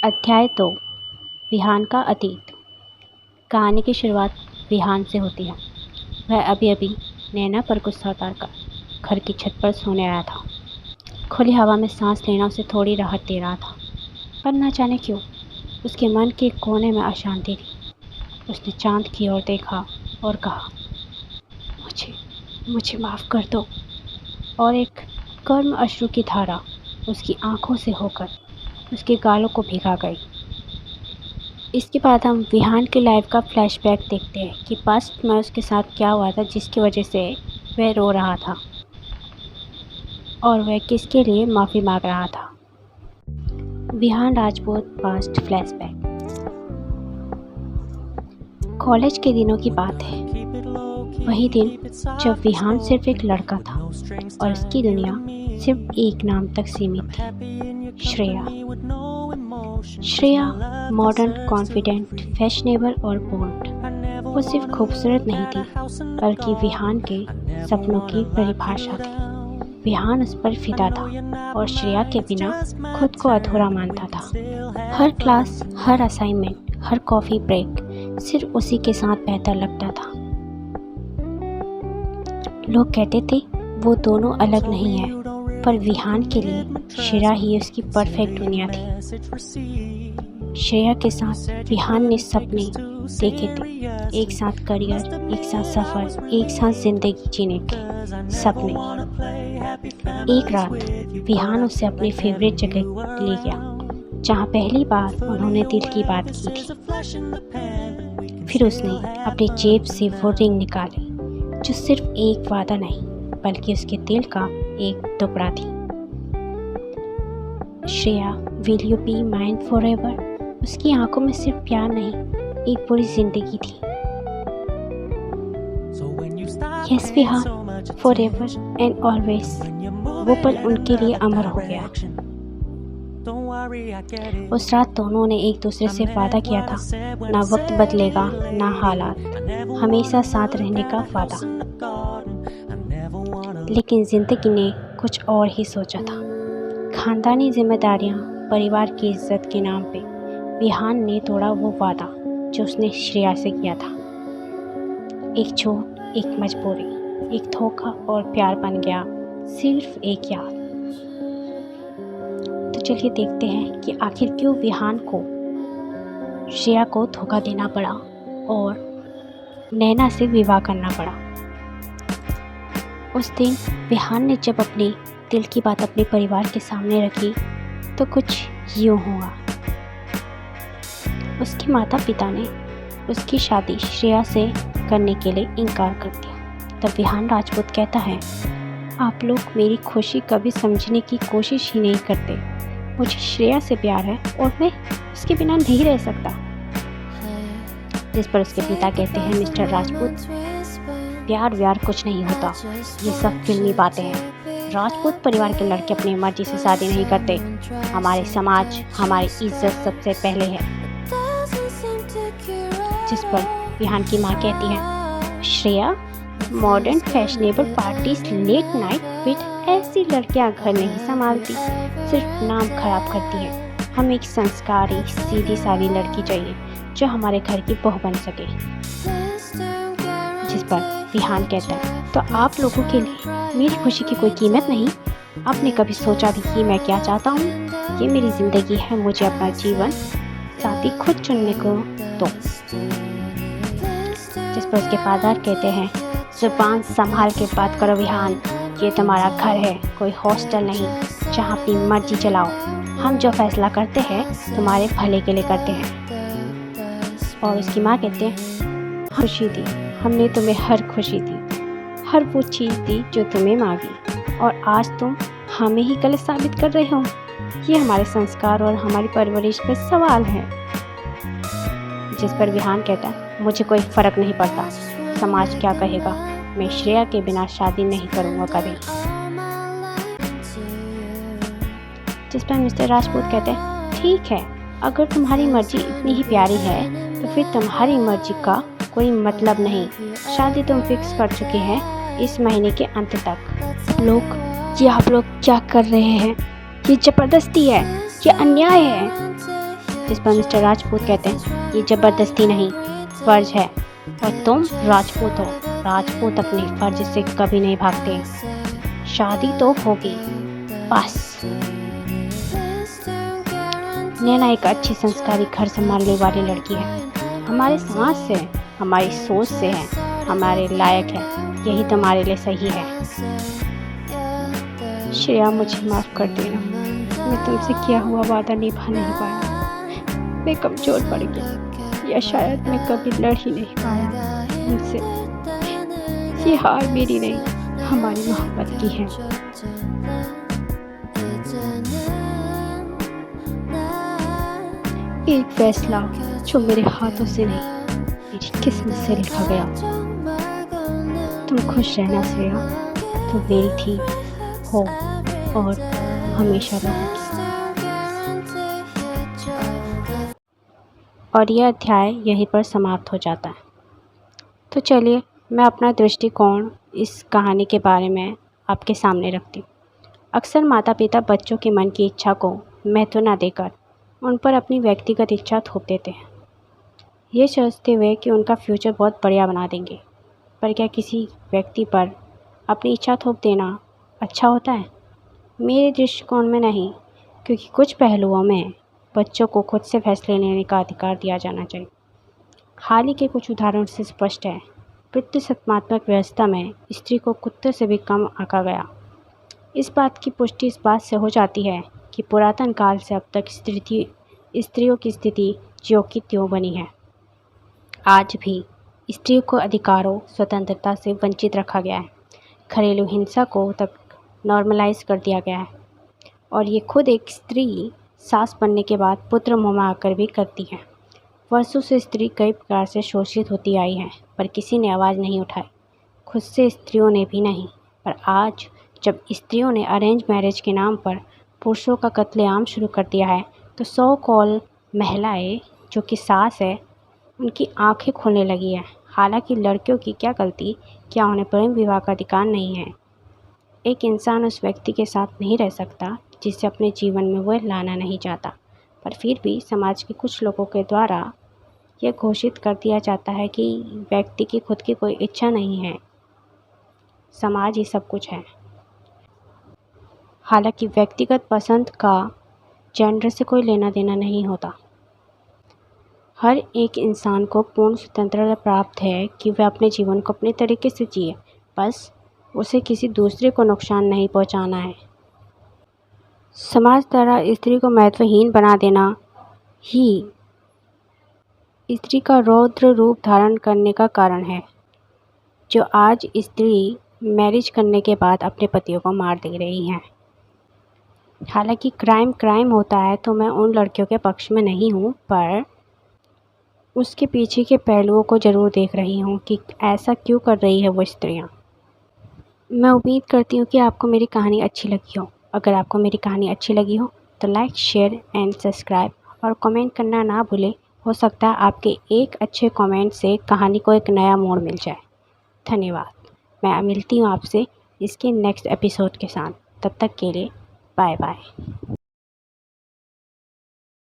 अध्याय 2 विहान का अतीत। कहानी की शुरुआत विहान से होती है। वह अभी-अभी नैना पर गुस्सा उतारकर घर की छत पर सोने आया था। खुली हवा में सांस लेना उसे थोड़ी राहत दे रहा था, पर न जाने क्यों उसके मन के कोने में अशांति थी। उसने चांद की ओर देखा और कहा, मुझे माफ़ कर दो। और एक गर्म अश्रु की धारा उसकी आंखों से होकर उसके गालों को भिगा गई। इसके बाद हम विहान की लाइफ का फ्लैशबैक देखते हैं कि पास्ट में उसके साथ क्या हुआ था, जिसकी वजह से वह रो रहा था और वह किसके लिए माफ़ी मांग रहा था। Vihaan Rajput past flashback. College के दिनों की बात है। वही दिन जब विहान सिर्फ एक लड़का था और उसकी दुनिया सिर्फ एक नाम तक सीमित थी, Shreya. Shreya modern, confident, fashionable और बोल्ड। वो सिर्फ खूबसूरत नहीं थी, बल्कि विहान के सपनों की परिभाषा थी। विहान उस पर फिदा था और श्रेया के बिना खुद को अधूरा मानता था। हर क्लास, हर असाइनमेंट, हर कॉफ़ी ब्रेक सिर्फ उसी के साथ बेहतर लगता था। लोग कहते थे वो दोनों अलग नहीं है, पर विहान के लिए श्रेया ही उसकी परफेक्ट दुनिया थी। श्रेया के साथ विहान ने सपने देखे थे, एक साथ करियर, एक साथ सफ़र, एक साथ ज़िंदगी जीने के सपने। एक रात विहान उससे अपनी फेवरेट जगह ले गया, जहाँ पहली बार उन्होंने दिल की बात की थी। फिर उसने अपनी जेब से वो रिंग निकाली, जो सिर्फ एक वादा नहीं, बल्कि उसके दिल का एक टुकड़ा थी। Shreya, will you be mine forever? उसकी आंखों में सिर्फ प्यार नहीं, एक पूरी जिंदगी थी। Yes Vihaan, forever and always. वो पल उनके लिए अमर हो गया। उस रात दोनों ने एक दूसरे से वादा किया था, ना वक्त बदलेगा, ना हालात, हमेशा साथ रहने का वादा। लेकिन जिंदगी ने कुछ और ही सोचा था। खानदानी जिम्मेदारियां, परिवार की इज्जत के नाम पे विहान ने तोड़ा वो वादा जो उसने श्रेया से किया था। एक झूठ, एक मजबूरी, एक धोखा और प्यार बन गया सिर्फ एक याद। तो चलिए देखते हैं कि आखिर क्यों विहान को श्रेया को धोखा देना पड़ा और नैना से विवाह करना पड़ा। उस दिन विहान ने जब अपनी दिल की बात अपने परिवार के सामने रखी तो कुछ यूँ हुआ। उसके माता पिता ने उसकी शादी श्रेया से करने के लिए इनकार कर दिया। तब विहान राजपूत कहता है, आप लोग मेरी खुशी कभी समझने की कोशिश ही नहीं करते। मुझे श्रेया से प्यार है और मैं उसके बिना नहीं रह सकता। जिस पर उसके पिता कहते हैं, मिस्टर राजपूत, प्यार व्यार कुछ नहीं होता, ये सब फिल्मी बातें हैं। राजपूत परिवार के लड़के अपनी मर्जी से शादी नहीं करते। हमारे समाज, हमारी इज्जत सबसे पहले है। जिस पर विहान की माँ कहती है, Shreya, modern fashionable parties, late night fit, ऐसी लड़कियां घर नहीं संभालती, सिर्फ नाम खराब करती हैं। हम एक संस्कारी, सीधी सादी लड़की चाहिए जो हमारे घर की बहू बन सके। जिस पर विहान कहता है, तो आप लोगों के लिए मेरी खुशी की कोई कीमत नहीं? आपने कभी सोचा भी कि मैं क्या चाहता हूँ? ये मेरी ज़िंदगी है, मुझे अपना जीवन साथी खुद चुनने को दो। जिस पर उसके फादर कहते हैं, ज़ुबान संभाल के बात करो विहान, ये तुम्हारा घर है, कोई हॉस्टल नहीं जहाँ अपनी मर्जी चलाओ। हम जो फैसला करते हैं तुम्हारे भले के लिए करते हैं। और उसकी माँ कहते हैं, खुशी दी, हमने तुम्हें हर खुशी दी, हर वो चीज़ दी जो तुम्हें मांगी, और आज तुम हमें ही गलत साबित कर रहे हो। ये हमारे संस्कार और हमारी परवरिश पर सवाल है। जिस पर विहान कहता है, मुझे कोई फ़र्क नहीं पड़ता समाज क्या कहेगा, मैं श्रेया के बिना शादी नहीं करूँगा कभी। जिस पर मिस्टर राजपूत कहते हैं, ठीक है, अगर तुम्हारी मर्जी इतनी ही प्यारी है तो फिर तुम्हारी मर्जी का कोई मतलब नहीं। शादी तुम फिक्स कर चुके हैं इस महीने के अंत तक। लोग, ये आप लोग क्या कर रहे हैं? ये ज़बरदस्ती है, ये अन्याय है। जिस पर मिस्टर राजपूत कहते हैं ये ज़बरदस्ती नहीं, फ़र्ज़ है और तुम राजपूत हो। राजपूत अपने फ़र्ज़ से कभी नहीं भागते। शादी तो होगी बस। नैना एक अच्छी संस्कारी घर संभालने वाली लड़की है। हमारे समाज से, हमारी सोच से है, हमारे लायक है। यही तुम्हारे लिए सही है। श्रेया, मुझे माफ़ कर देना। मैं तुमसे किया हुआ वादा निभा नहीं पाया। मैं कमज़ोर पड़ गई या शायद मैं कभी लड़ ही नहीं पाया उनसे। ये हार मेरी नहीं, हमारी मोहब्बत की है। एक फैसला जो मेरे हाथों से नहीं, मेरी किस्मत से लिखा गया। तुम खुश रहना श्रेया, तुम मेरी थी, हो और हमेशा रहोगी। और यह अध्याय यहीं पर समाप्त हो जाता है। तो चलिए मैं अपना दृष्टिकोण इस कहानी के बारे में आपके सामने रखती हूँ। अक्सर माता पिता बच्चों के मन की इच्छा को महत्व न देकर उन पर अपनी व्यक्तिगत इच्छा थोप देते हैं, ये सोचते हुए कि उनका फ्यूचर बहुत बढ़िया बना देंगे। पर क्या किसी व्यक्ति पर अपनी इच्छा थोप देना अच्छा होता है? मेरे दृष्टिकोण में नहीं, क्योंकि कुछ पहलुओं में बच्चों को खुद से फैसले लेने का अधिकार दिया जाना चाहिए। हाल ही के कुछ उदाहरणों से स्पष्ट है, प्रतिशतमात्मक व्यवस्था में स्त्री को कुत्ते से भी कम आंका गया। इस बात की पुष्टि इस बात से हो जाती है कि पुरातन काल से अब तक स्त्रियों की स्थिति ज्यों की त्यों बनी है। आज भी स्त्रियों को अधिकारों, स्वतंत्रता से वंचित रखा गया है। घरेलू हिंसा को तक नॉर्मलाइज कर दिया गया है और ये खुद एक स्त्री सास बनने के बाद पुत्र मुँह में आकर भी करती है। वर्षों से स्त्री कई प्रकार से शोषित होती आई है, पर किसी ने आवाज़ नहीं उठाई, खुद से स्त्रियों ने भी नहीं। पर आज जब स्त्रियों ने अरेंज मैरिज के नाम पर पुरुषों का कत्लेआम शुरू कर दिया है, तो सो कॉल महिलाएं जो कि सास है, उनकी आंखें खोलने लगी है। हालांकि लड़कियों की क्या गलती, क्या उन्हें प्रेम विवाह का अधिकार नहीं है? एक इंसान उस व्यक्ति के साथ नहीं रह सकता जिसे अपने जीवन में वह लाना नहीं चाहता, पर फिर भी समाज के कुछ लोगों के द्वारा यह घोषित कर दिया जाता है कि व्यक्ति की खुद की कोई इच्छा नहीं है, समाज ही सब कुछ है। हालांकि व्यक्तिगत पसंद का जेंडर से कोई लेना देना नहीं होता। हर एक इंसान को पूर्ण स्वतंत्रता प्राप्त है कि वह अपने जीवन को अपने तरीके से जिए, बस उसे किसी दूसरे को नुकसान नहीं पहुंचाना है। समाज द्वारा स्त्री को महत्वहीन बना देना ही स्त्री का रौद्र रूप धारण करने का कारण है, जो आज स्त्री मैरिज करने के बाद अपने पतियों को मार दे रही हैं। हालांकि क्राइम होता है तो मैं उन लड़कियों के पक्ष में नहीं हूँ, पर उसके पीछे के पहलुओं को ज़रूर देख रही हूँ कि ऐसा क्यों कर रही है वो स्त्रियाँ। मैं उम्मीद करती हूँ कि आपको मेरी कहानी अच्छी लगी हो। अगर आपको मेरी कहानी अच्छी लगी हो तो लाइक, शेयर एंड सब्सक्राइब और कमेंट करना ना भूलें। हो सकता है आपके एक अच्छे कमेंट से कहानी को एक नया मोड़ मिल जाए। धन्यवाद। मैं मिलती हूँ आपसे इसके नेक्स्ट एपिसोड के साथ। तब तक के लिए बाय बाय।